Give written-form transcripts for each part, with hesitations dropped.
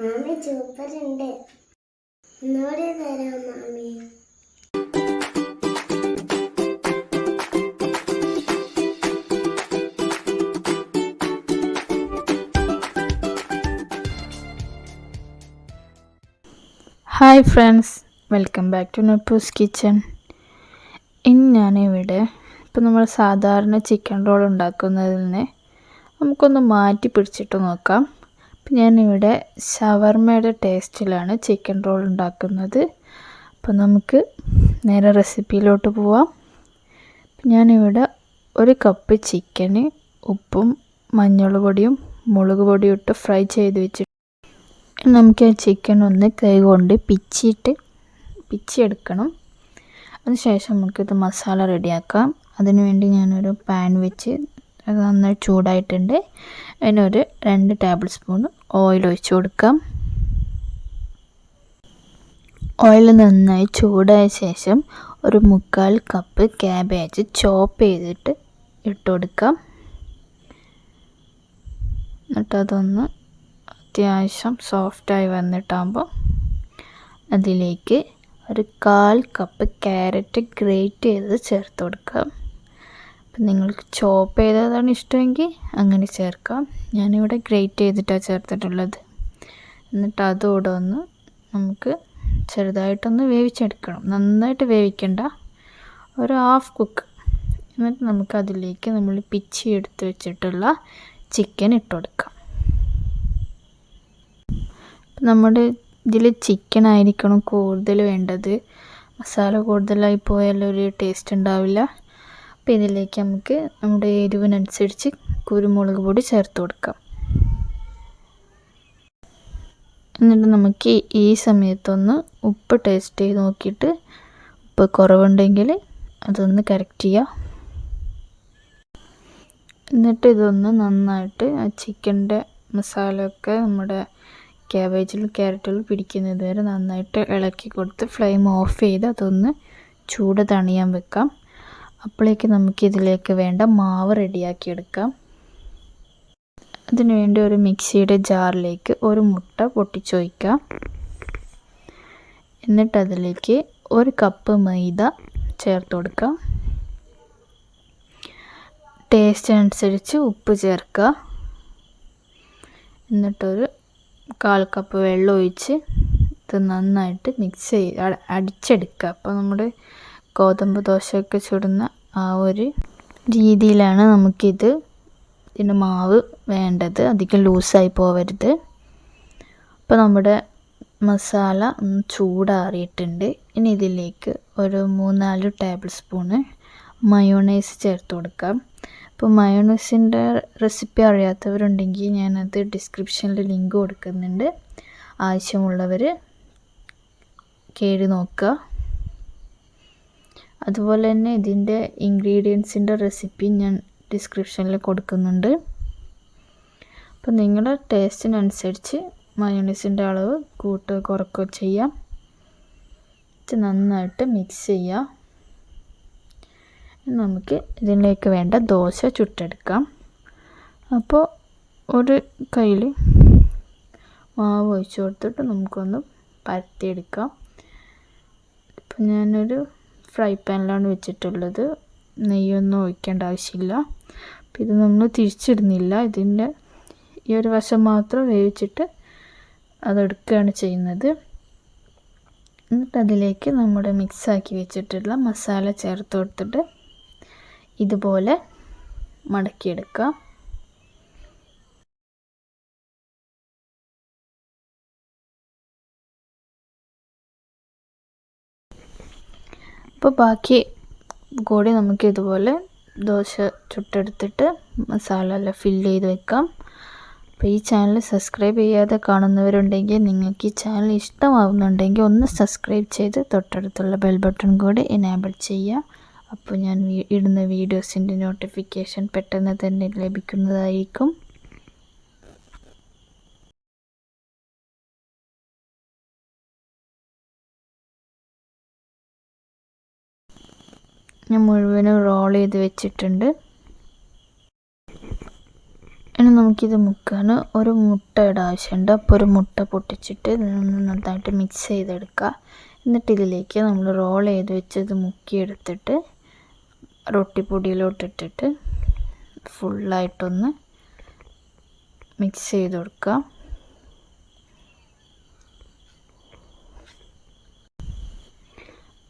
മാമി സൂപ്പർ ഉണ്ട്. ഒന്നുകൂടി തരാം മാമി. Hi friends, welcome back to Nappoos kitchen. ഇന്ന് ഞാനിവിടെ ഇപ്പോൾ നമ്മൾ സാധാരണ ചിക്കൻ റോൾ ഉണ്ടാക്കുന്നതിൽ നിന്ന് നമുക്കൊന്ന് മാറ്റി പിടിച്ചിട്ട് നോക്കാം. അപ്പോൾ ഞാനിവിടെ ഷവർമയുടെ ടേസ്റ്റിലാണ് ചിക്കൻ റോൾ ഉണ്ടാക്കുന്നത്. അപ്പോൾ നമുക്ക് നേരെ റെസിപ്പിയിലോട്ട് പോവാം. ഞാനിവിടെ 1 കപ്പ് ചിക്കന് ഉപ്പും മഞ്ഞൾ പൊടിയും മുളക് പൊടിയും ഇട്ട് ഫ്രൈ ചെയ്ത് വെച്ചിട്ട് നമുക്ക് ആ ചിക്കൻ ഒന്ന് കൈ കൊണ്ട് പിച്ചിയെടുക്കണം. അതിനുശേഷം നമുക്കിത് മസാല റെഡിയാക്കാം. അതിനുവേണ്ടി ഞാനൊരു പാൻ വെച്ച് അത് നന്നായി ചൂടായിട്ടുണ്ട്. അതിനൊരു 2 ടേബിൾ സ്പൂൺ ഓയിൽ ഒഴിച്ച് കൊടുക്കാം. ഓയിൽ നന്നായി ചൂടായ ശേഷം ഒരു 3/4 കപ്പ് ക്യാബേജ് ചോപ്പ് ചെയ്തിട്ട് ഇട്ട് കൊടുക്കാം. എന്നിട്ടതൊന്ന് അത്യാവശ്യം സോഫ്റ്റായി വന്നിട്ടാകുമ്പോൾ അതിലേക്ക് ഒരു 1/4 കപ്പ് ക്യാരറ്റ് ഗ്രേറ്റ് ചെയ്തത് ചേർത്ത് കൊടുക്കാം. അപ്പം നിങ്ങൾക്ക് ചോപ്പ് ചെയ്തതാണ് ഇഷ്ടമെങ്കിൽ അങ്ങനെ ചേർക്കാം. ഞാനിവിടെ ഗ്രേറ്റ് ചെയ്തിട്ടാണ് ചേർത്തിട്ടുള്ളത്. എന്നിട്ട് അതോടെ ഒന്ന് നമുക്ക് ചെറുതായിട്ടൊന്ന് വേവിച്ചെടുക്കണം. നന്നായിട്ട് വേവിക്കണ്ട, ഒരു ഹാഫ് കുക്ക്. എന്നിട്ട് നമുക്കതിലേക്ക് നമ്മൾ പിച്ചി എടുത്ത് വെച്ചിട്ടുള്ള ചിക്കൻ ഇട്ട് കൊടുക്കാം. നമ്മുടെ ഇതിൽ ചിക്കൻ ആയിരിക്കണം കൂടുതൽ വേണ്ടത്. മസാല കൂടുതലായി പോയാൽ ഒരു ടേസ്റ്റ് ഉണ്ടാവില്ല. അപ്പോൾ ഇതിലേക്ക് നമുക്ക് നമ്മുടെ എരിവിനനുസരിച്ച് കുരുമുളക് പൊടി ചേർത്ത് കൊടുക്കാം. എന്നിട്ട് നമുക്ക് ഈ സമയത്തൊന്ന് ഉപ്പ് ടേസ്റ്റ് ചെയ്ത് നോക്കിയിട്ട് ഉപ്പ് കുറവുണ്ടെങ്കിൽ അതൊന്ന് കറക്റ്റ് ചെയ്യുക. എന്നിട്ട് ഇതൊന്ന് നന്നായിട്ട് ആ ചിക്കൻ്റെ മസാലയൊക്കെ നമ്മുടെ ക്യാബേജിലും ക്യാരറ്റിലും പിടിക്കുന്നത് വരെ നന്നായിട്ട് ഇളക്കി കൊടുത്ത് ഫ്ലെയിം ഓഫ് ചെയ്ത് അതൊന്ന് ചൂട് തണിയാൻ വെക്കാം. അപ്പോഴേക്ക് നമുക്കിതിലേക്ക് വേണ്ട മാവ് റെഡിയാക്കി എടുക്കാം. അതിനുവേണ്ടി ഒരു മിക്സിയുടെ ജാറിലേക്ക് 1 മുട്ട പൊട്ടിച്ചൊഴിക്കാം. എന്നിട്ട് അതിലേക്ക് 1 കപ്പ് മൈദ ചേർത്ത് കൊടുക്കാം. ടേസ്റ്റിനനുസരിച്ച് ഉപ്പ് ചേർക്കുക. എന്നിട്ടൊരു 1/4 കപ്പ് വെള്ളം ഒഴിച്ച് ഇത് നന്നായിട്ട് മിക്സ് ചെയ്ത് അടിച്ചെടുക്കുക. അപ്പോൾ നമ്മുടെ ഗോതമ്പ് ദോശയൊക്കെ ചുടുന്ന ആ ഒരു രീതിയിലാണ് ഇതിൻ്റെ മാവ് വേണ്ടത്. അധികം ലൂസായി പോവരുത്. അപ്പോൾ നമ്മുടെ മസാല ചൂടാറിയിട്ടുണ്ട്. ഇനി ഇതിലേക്ക് ഒരു 3-4 ടേബിൾ സ്പൂണ് മയോണൈസ് ചേർത്ത് കൊടുക്കാം. ഇപ്പോൾ മയോണൈസിൻ്റെ റെസിപ്പി അറിയാത്തവരുണ്ടെങ്കിൽ ഞാനത് ഡിസ്ക്രിപ്ഷനിൽ ലിങ്ക് കൊടുക്കുന്നുണ്ട്. ആവശ്യമുള്ളവർ കേറി നോക്കുക. അതുപോലെ തന്നെ ഇതിൻ്റെ ഇൻഗ്രീഡിയൻസിൻ്റെ റെസിപ്പി ഞാൻ ഡിസ്ക്രിപ്ഷനിൽ കൊടുക്കുന്നുണ്ട്. അപ്പോൾ നിങ്ങളുടെ ടേസ്റ്റിനനുസരിച്ച് മയോണൈസിൻ്റെ അളവ് കൂട്ടുകയോ കുറയ്ക്കുകയോ ചെയ്യാം. ഇത് നന്നായിട്ട് മിക്സ് ചെയ്യുക. നമുക്ക് ഇതിലേക്ക് വേണ്ട ദോശ ചുട്ടെടുക്കാം. അപ്പോൾ ഒരു കയ്യിൽ മാവ് ഒഴിച്ച് കൊടുത്തിട്ട് നമുക്കൊന്ന് പരത്തിയെടുക്കാം. ഇപ്പം ഞാനൊരു ഫ്രൈ പാനിലാണ് വെച്ചിട്ടുള്ളത്. നെയ്യൊന്നും ഒഴിക്കേണ്ട ആവശ്യമില്ല. അപ്പോൾ ഇത് നമ്മൾ തിരിച്ചിടുന്നില്ല. ഇതിൻ്റെ ഈ ഒരു വശം മാത്രം വേവിച്ചിട്ട് അതെടുക്കുകയാണ് ചെയ്യുന്നത്. എന്നിട്ട് അതിലേക്ക് നമ്മുടെ മിക്സാക്കി വെച്ചിട്ടുള്ള മസാല ചേർത്ത് കൊടുത്തിട്ട് ഇതുപോലെ മടക്കിയെടുക്കാം. അപ്പോൾ ബാക്കി കൂടി നമുക്ക് ഇതുപോലെ ദോശ ചുട്ടെടുത്തിട്ട് മസാല എല്ലാം ഫില്ല് ചെയ്ത് വെക്കാം. അപ്പോൾ ഈ ചാനൽ സബ്സ്ക്രൈബ് ചെയ്യാതെ കാണുന്നവരുണ്ടെങ്കിൽ നിങ്ങൾക്ക് ഈ ചാനൽ ഇഷ്ടമാവുന്നുണ്ടെങ്കിൽ ഒന്ന് സബ്സ്ക്രൈബ് ചെയ്ത് തൊട്ടടുത്തുള്ള ബെൽ ബട്ടൺ കൂടി എനേബിൾ ചെയ്യുക. അപ്പോൾ ഞാൻ ഇടുന്ന വീഡിയോസിൻ്റെ നോട്ടിഫിക്കേഷൻ പെട്ടെന്ന് തന്നെ ലഭിക്കുന്നതായിരിക്കും. ഞാൻ മുഴുവനും റോൾ ചെയ്ത് വെച്ചിട്ടുണ്ട്. ഇനി നമുക്കിത് മുക്കാൻ ഒരു മുട്ടയുടെ ആവശ്യമുണ്ട്. അപ്പോൾ ഒരു മുട്ട പൊട്ടിച്ചിട്ട് നന്നായിട്ട് മിക്സ് ചെയ്തെടുക്കുക. എന്നിട്ട് ഇതിലേക്ക് നമ്മൾ റോൾ ചെയ്ത് വെച്ചത് മുക്കിയെടുത്തിട്ട് റൊട്ടിപ്പൊടിയിലോട്ടിട്ടിട്ട് ഫുള്ളായിട്ടൊന്ന് മിക്സ് ചെയ്ത് കൊടുക്കുക.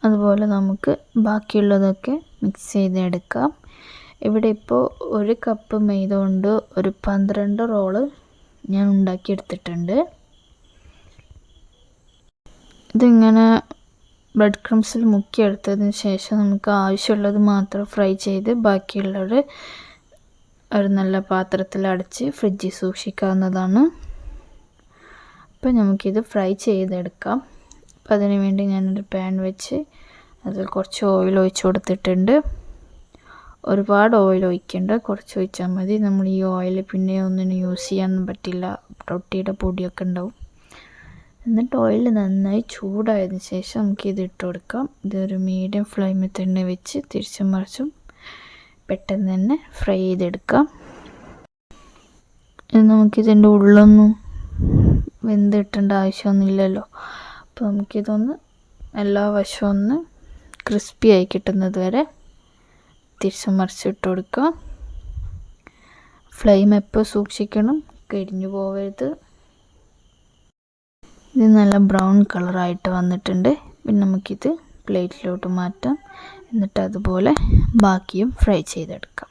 അതുപോലെ നമുക്ക് ബാക്കിയുള്ളതൊക്കെ മിക്സ് ചെയ്തെടുക്കാം. ഇവിടെ ഇപ്പോൾ 1 കപ്പ് മൈദ കൊണ്ട് ഒരു 12 റോള് ഞാൻ ഉണ്ടാക്കിയെടുത്തിട്ടുണ്ട്. ഇതിങ്ങനെ ബ്രെഡ് ക്രംസിൽ മുക്കിയെടുത്തതിന് ശേഷം നമുക്ക് ആവശ്യമുള്ളത് മാത്രം ഫ്രൈ ചെയ്ത് ബാക്കിയുള്ളത് ഒരു നല്ല പാത്രത്തിൽ അടച്ച് ഫ്രിഡ്ജിൽ സൂക്ഷിക്കാവുന്നതാണ്. അപ്പോൾ നമുക്കിത് ഫ്രൈ ചെയ്തെടുക്കാം. അപ്പോൾ അതിന് വേണ്ടി ഞാനൊരു പാൻ വെച്ച് അതിൽ കുറച്ച് ഓയിൽ ഒഴിച്ച് കൊടുത്തിട്ടുണ്ട്. ഒരുപാട് ഓയിൽ ഒഴിക്കേണ്ട, കുറച്ച് ഒഴിച്ചാൽ മതി. നമ്മൾ ഈ ഓയിൽ പിന്നെ ഒന്നിനും യൂസ് ചെയ്യാനൊന്നും പറ്റില്ല, റൊട്ടിയുടെ പൊടിയൊക്കെ ഉണ്ടാവും. എന്നിട്ട് ഓയിൽ നന്നായി ചൂടായതിന് ശേഷം നമുക്കിത് ഇട്ട് കൊടുക്കാം. ഇതൊരു മീഡിയം ഫ്ലെയിമിൽ തന്നെ വെച്ച് തിരിച്ചും മറിച്ചും പെട്ടെന്ന് തന്നെ ഫ്രൈ ചെയ്തെടുക്കാം. നമുക്കിതിൻ്റെ ഉള്ളൊന്നും വെന്ത് കിട്ടേണ്ട ആവശ്യമൊന്നുമില്ലല്ലോ. അപ്പോൾ നമുക്കിതൊന്ന് എല്ലാ വശവും ഒന്ന് ക്രിസ്പി ആയി കിട്ടുന്നത് വരെ തിരിച്ചും മറിച്ചിട്ട് കൊടുക്കുക. ഫ്ലെയിം എപ്പോൾ സൂക്ഷിക്കണം, കരിഞ്ഞു പോവരുത്. ഇത് നല്ല ബ്രൗൺ കളറായിട്ട് വന്നിട്ടുണ്ട്. പിന്നെ നമുക്കിത് പ്ലേറ്റിലോട്ട് മാറ്റാം. എന്നിട്ട് അതുപോലെ ബാക്കിയും ഫ്രൈ ചെയ്തെടുക്കാം.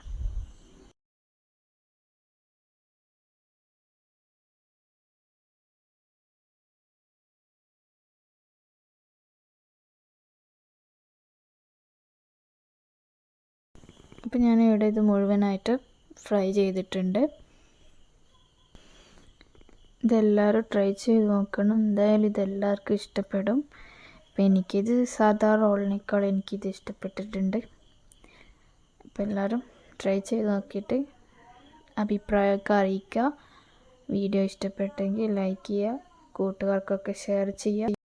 അപ്പോൾ ഞാൻ ഇവിടെ ഇത് മുഴുവനായിട്ട് ഫ്രൈ ചെയ്തിട്ടുണ്ട്. ഇതെല്ലാവരും ട്രൈ ചെയ്ത് നോക്കണം. എന്തായാലും ഇതെല്ലാവർക്കും ഇഷ്ടപ്പെടും. അപ്പോൾ എനിക്കിത് സാധാ റോളിനേക്കാൾ എനിക്കിത് ഇഷ്ടപ്പെട്ടിട്ടുണ്ട്. അപ്പോൾ എല്ലാവരും ട്രൈ ചെയ്ത് നോക്കിയിട്ട് അഭിപ്രായമൊക്കെ അറിയിക്കുക. വീഡിയോ ഇഷ്ടപ്പെട്ടെങ്കിൽ ലൈക്ക് ചെയ്യുക, കൂട്ടുകാർക്കൊക്കെ ഷെയർ ചെയ്യുക.